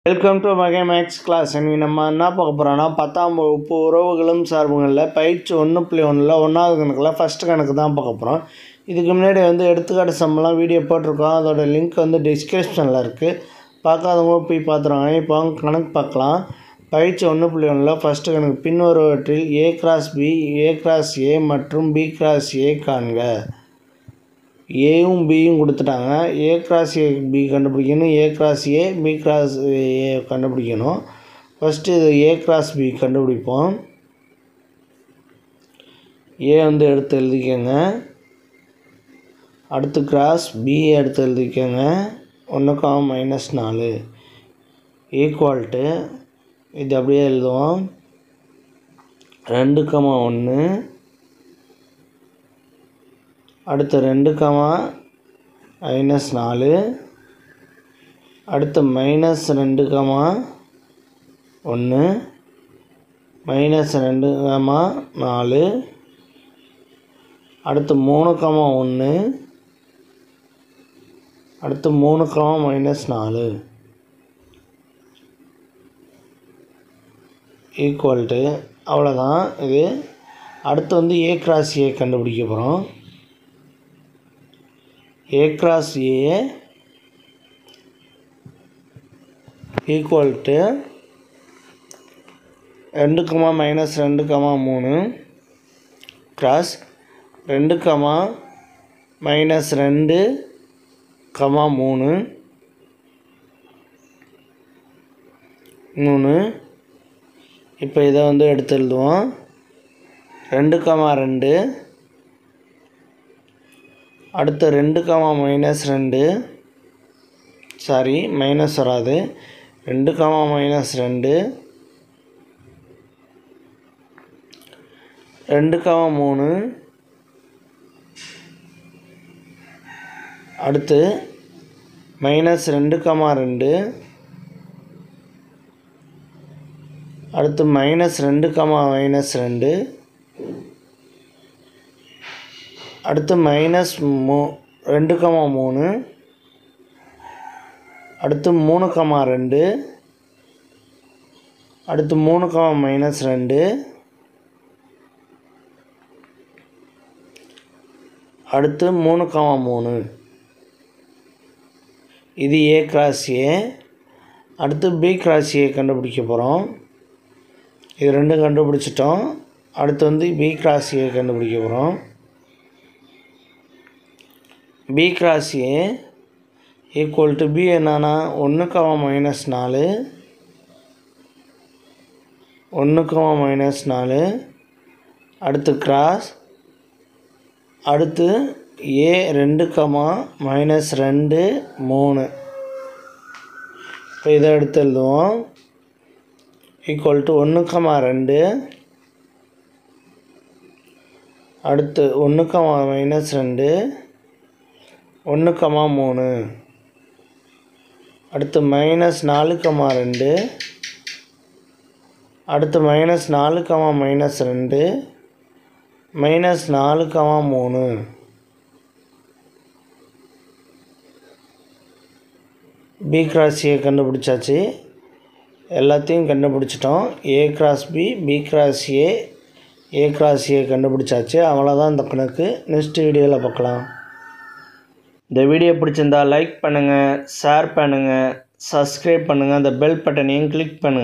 Welcome to மகே maths class. இன்றைக்கி நம்ம என்ன பார்க்க போகிறோன்னா 10ஆம் வகுப்பு உறவுகளும் சார்புகளில் பயிற்சி 1.1 1வது கணக்கில் ஃபஸ்ட்டு கணக்கு தான் பார்க்க போகிறோம். இதுக்கு முன்னாடி எடுத்துக்காட்டு சம்பளம் வீடியோ போட்டிருக்கோம். அதோட லிங்க் டிஸ்கிரிப்ஷனில் இருக்குது. பார்க்காதவங்க போய் பார்த்துருவாங்க. இப்போ கணக்கு பார்க்கலாம். பயிற்சி 1.1 ஃபஸ்ட்டு கணக்கு. பின்வருவற்றில் A cross B, A cross A மற்றும் B கிராஸ் A காண்க. ஏயும் பியும் கொடுத்துட்டாங்க. A கிராஸ் A B கண்டுபிடிக்கணும், A cross A B cross A கண்டுபிடிக்கணும். ஃபஸ்ட்டு இது A கிராஸ் B கண்டுபிடிப்போம். A எடுத்து எழுதிக்கோங்க. அடுத்து கிராஸ் B எடுத்து எழுதிக்கோங்க. 1, -4 ஈக்குவல்ட்டு இது அப்படியே எழுதுவோம். 2, 1 அடுத்து 2, -4 அடுத்து -2, -1 -2, -4 அடுத்து 3, 1 அடுத்து 3, -4 ஈக்குவல்ட்டு அவ்வளோதான். இது அடுத்து A கிராஸ் A கண்டுபிடிக்க போகிறோம். A cross A equal to 2, -2, 3 cross 2, -2, 3 இப்போ இதை எடுத்து எழுதுவோம். 2, 2 அடுத்து 2, -2 சாரி மைனஸ் வராது. 2, -2 2, 3 அடுத்து -2, 2 அடுத்து -2, -2 அடுத்து -2, 3 அடுத்து 3, 2 அடுத்து 3, -2 அடுத்து 3, 3 இது A கிராஸ் A. அடுத்து B கிராஸ் A கண்டுபிடிக்க போகிறோம். இது 2 கண்டுபிடிச்சிட்டோம். அடுத்து B கிராஸ் A கண்டுபிடிக்க போகிறோம். B cross A equal to B என்னன்னா 1, -4 1, -4 அடுத்து கிராஸ் அடுத்து A 2, -2, 3 இப்போ இதை எடுத்து எழுதுவோம். ஈக்குவல்ட்டு 1, 2 அடுத்து 1, -2 1, 3 அடுத்து -4, 2 அடுத்து -4, -2 -4, 3 B கிராஸ் A கண்டுபிடிச்சாச்சு. எல்லாத்தையும் கண்டுபிடிச்சிட்டோம். A cross B, B cross A, A cross A கண்டுபிடிச்சாச்சு. அவ்வளோதான் இந்த கணக்கு. நெக்ஸ்ட் வீடியோவில் பார்க்கலாம். இந்த வீடியோ பிடிச்சிருந்தால் லைக் பண்ணுங்கள், ஷேர் பண்ணுங்கள், சப்ஸ்கிரைப் பண்ணுங்கள், அந்த பெல் பட்டனையும் கிளிக் பண்ணுங்கள்.